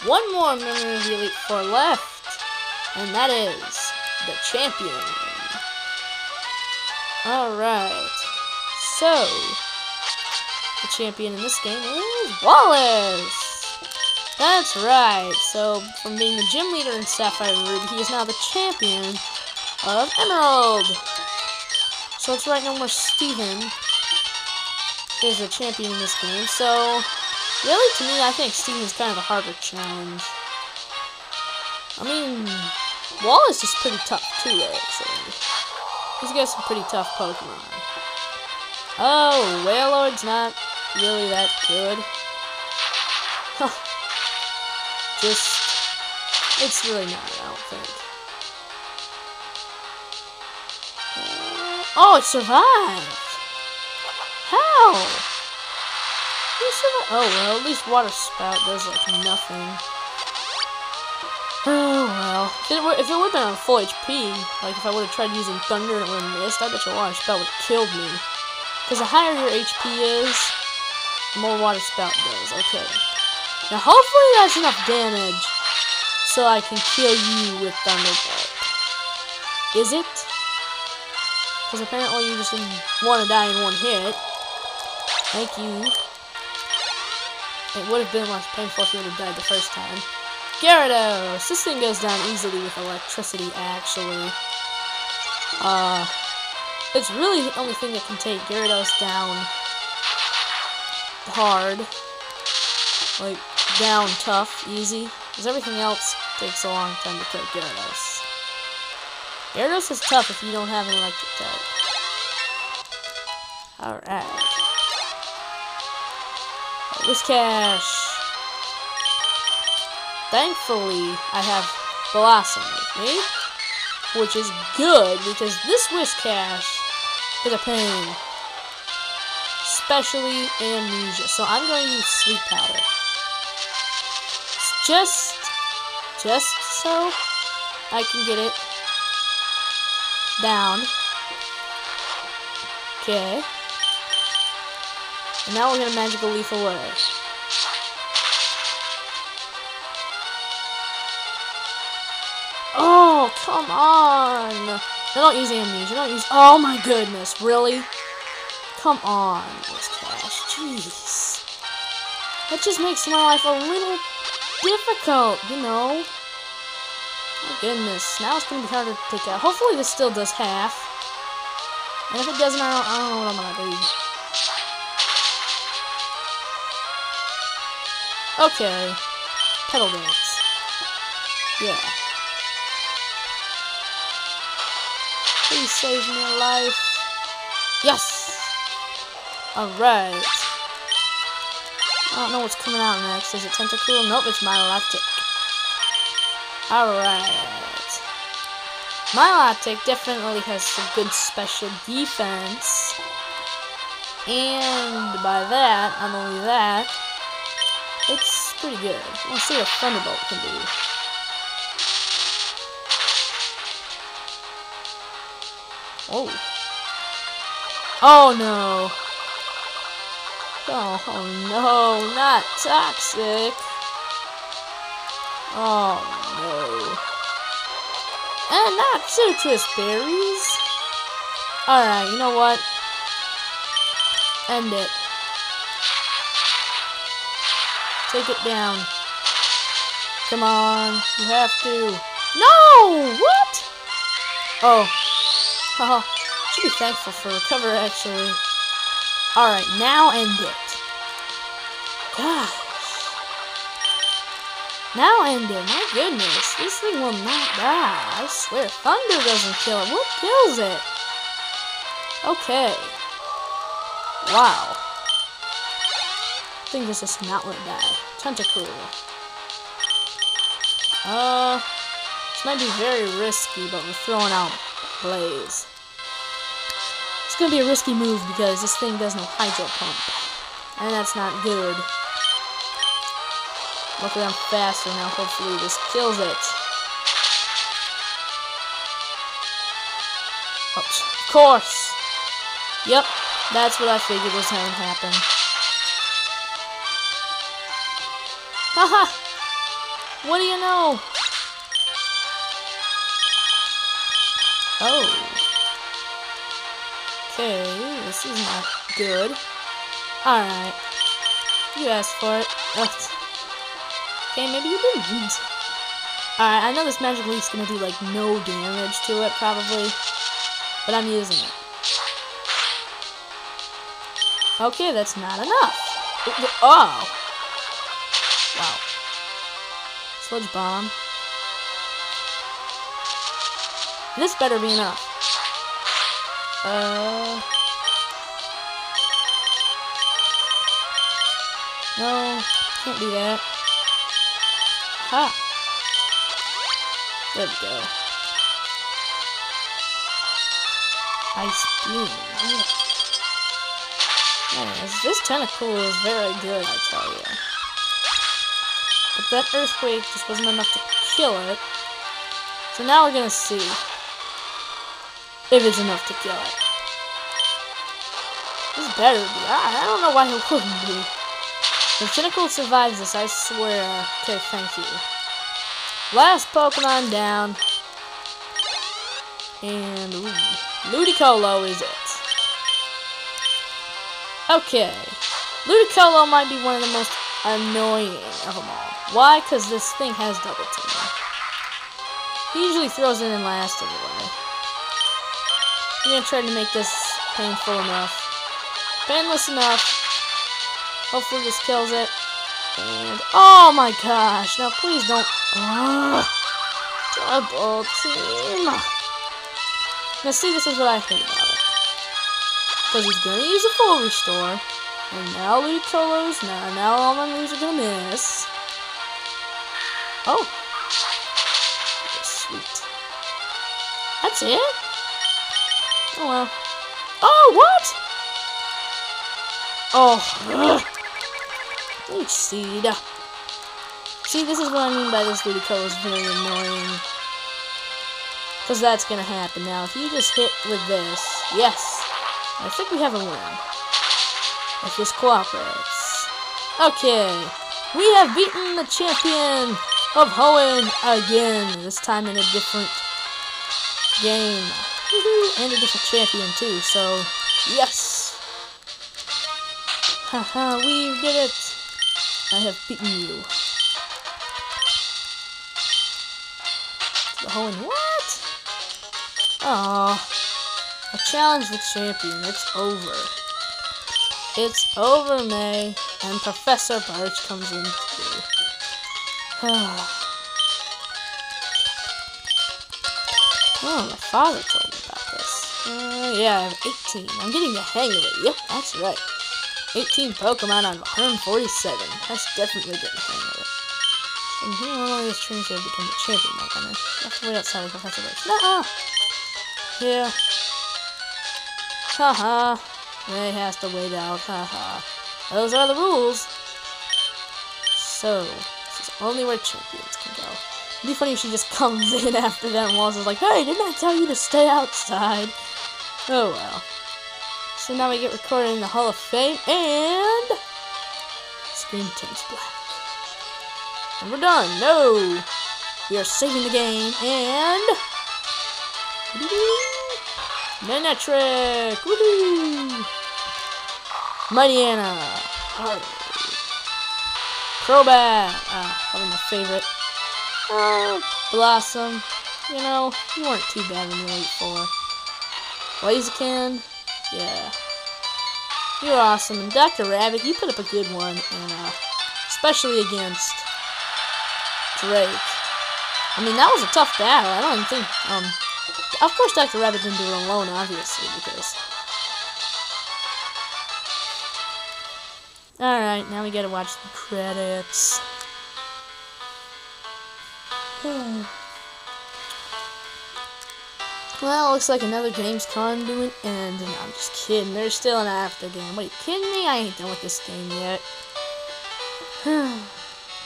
one more member of the Elite Four left, and that is the champion. Alright, so the champion in this game is Wallace. That's right, so from being the gym leader in Sapphire and Ruby, he is now the champion of Emerald. So it's right now where Steven is the champion in this game, so really, to me, I think Steven's kind of a harder challenge. I mean, Wallace is pretty tough too, actually. He's got some pretty tough Pokemon. Oh, Wailord's not really that good. It's really not, I don't think. Oh, it survived! How? Oh, well, at least Water Spout does, like, nothing. Oh, well. If it would have been on full HP, like, if I would have tried using Thunder and it would have missed, I bet your Water Spout would have killed me. Because the higher your HP is, the more Water Spout does. Okay. Now, hopefully that's enough damage so I can kill you with Thunderbolt. Is it? Because apparently you just didn't want to die in one hit. Thank you. It would have been less painful if you would have died the first time. Gyarados! This thing goes down easily with electricity, actually. It's really the only thing that can take Gyarados down hard. Like, down tough, easy. Because everything else takes a long time to kill Gyarados. Gyarados is tough if you don't have an electric type. Alright. Whiscash. Thankfully, I have Blossom with me, which is good because this Whiscash is a pain, especially Amnesia. So I'm going to use Sleep Powder, just so I can get it down. Okay. And now we're gonna Magical Leaf away. Oh, come on! No, don't use Amnesia. Don't use. Oh my goodness, really? Come on, Whiscash. Jeez. That just makes my life a little difficult, you know? My goodness. Now it's gonna be harder to take out. Hopefully this still does half. And if it doesn't, I don't know what I'm gonna do. Okay. Petal Dance. Yeah. Please save me a life. Yes! Alright. I don't know what's coming out next. Is it Tentacool? Nope, it's Milotic. Alright. Milotic definitely has some good special defense. And by that, not only that, it's pretty good. Let's see what Thunderbolt can do. Oh. Oh no. Oh no, not toxic. Oh no. And not citrus berries. Alright, you know what? End it. Take it down. Come on, you have to. No! What? Oh. Haha. Should be thankful for recover, actually. Alright, now end it. Gosh. Now end it. My goodness. This thing will not die. I swear. Thunder doesn't kill it. What kills it? Okay. Wow. I think this is not gonna die. Tentacool. This might be very risky, but we're throwing out Blaze. It's gonna be a risky move because this thing does no Hydro Pump. And that's not good. Luckily I'm faster now, hopefully this kills it. Oh, of course! Yep, that's what I figured was going to happen. Haha! What do you know? Oh. Okay, this is not good. Alright. You asked for it. Ugh. Okay, maybe you didn't. Alright, I know this Magic Leaf's gonna do, like, no damage to it, probably. But I'm using it. Okay, that's not enough. Oh! Wow. Sludge Bomb. This better be enough. No, can't do that. Ha! There we go. Ice Beam. Yes, this tentacle is very good, I tell you. But that Earthquake just wasn't enough to kill it. So now we're gonna see if it's enough to kill it. This better be. I don't know why it wouldn't be. If Tentacle survives this, I swear. Okay, thank you. Last Pokemon down. And, ooh, Ludicolo is it. Okay. Ludicolo might be one of the most annoying of them all. Why? Because this thing has Double Team. He usually throws it in last anyway. I'm gonna try to make this painful enough. Painless enough. Hopefully this kills it. And, oh my gosh. Now please don't. Double Team. Now see, this is what I hate about it. Because he's going to use a full restore. And now Ludicolo's, now all my moves are going to miss. Oh. Sweet. That's it? Oh well. Oh, what? Oh. Leech Seed. See, this is what I mean by this Ludicolo is very annoying. Because that's going to happen. Now, if you just hit with this, yes, I think we have a win. If this cooperates. Okay, we have beaten the champion of Hoenn again. This time in a different game. And a different champion too, so, yes. Haha, we did it. I have beaten you. The Hoenn, what? Aww. I challenged the champion. It's over. It's over, May. And Professor Birch comes in too. Oh, my father told me about this. Yeah, I have 18. I'm getting the hang of it. Yep, that's right. 18 Pokemon out of 147. That's definitely getting the hang of it. And here, all this trains to become the champion, my gunner. You have to wait outside of Professor Birch. No! Yeah. Haha. May has to wait out. Haha. Those are the rules. So, this is only where champions can go. It'd be funny if she just comes in after that and Wallace is like, hey, didn't I tell you to stay outside? Oh well. So now we get recorded in the Hall of Fame and screen turns black. And we're done. No! We are saving the game and Manectric! Woohoo! Mighty Anna! Crobat! Probably my favorite. Blossom. You know, you weren't too bad in the Elite Four. Blaziken. Yeah. You're awesome. And Dr. Rabbit, you put up a good one. And, especially against Drake. I mean, that was a tough battle. I don't even think, of course Dr. Rabbit didn't do it alone, obviously, because... Alright, now we gotta watch the credits. Well, looks like another game's conduit, and I'm just kidding. There's still an after game. What, are you kidding me? I ain't done with this game yet.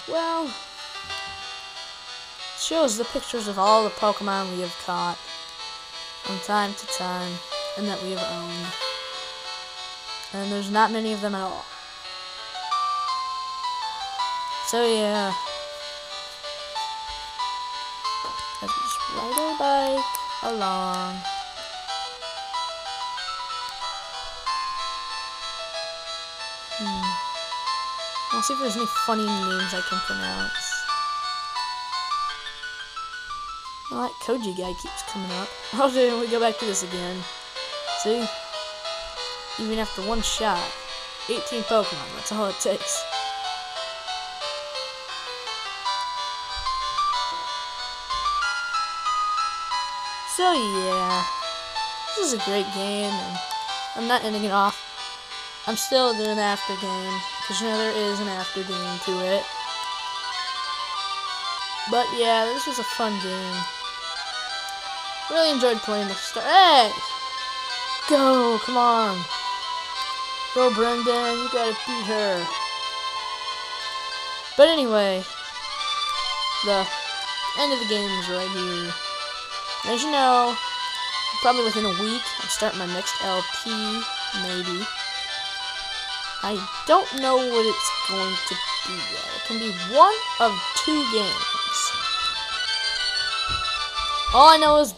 Well, it shows the pictures of all the Pokemon we have caught from time to time, and that we have owned. And there's not many of them at all. So yeah. hike along. I'll see if there's any funny names I can pronounce. Well, that Koji guy keeps coming up. Oh, dude, we go back to this again. See? Even after one shot, 18 Pokemon, that's all it takes. So yeah, this is a great game, and I'm not ending it off. I'm still doing the after game, because you know there is an after game to it. But yeah, this was a fun game. Really enjoyed playing the star. Hey! Go! Come on! Go, Brendan! You gotta beat her. But anyway, the end of the game is right here. As you know, probably within a week, I'm starting my next LP, maybe. I don't know what it's going to be yet. It can be one of 2 games. All I know is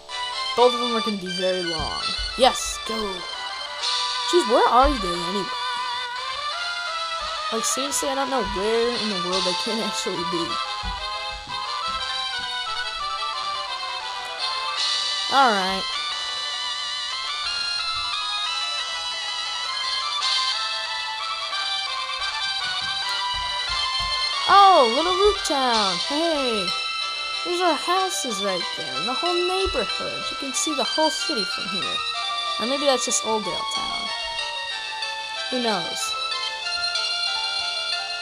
both of them are going to be very long. Yes, go. Jeez, where are they anyway? Like, seriously, I don't know where in the world they can actually be. Alright. Oh, Little Root Town. Hey. There's our houses right there, and the whole neighborhood. You can see the whole city from here. Or maybe that's just Oldale Town. Who knows?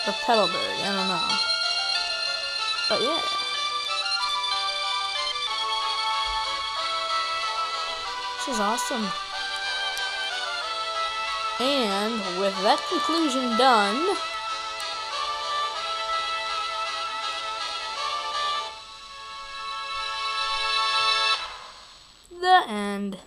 Or Petalburg, I don't know. But yeah. This is awesome. And with that conclusion done, the end.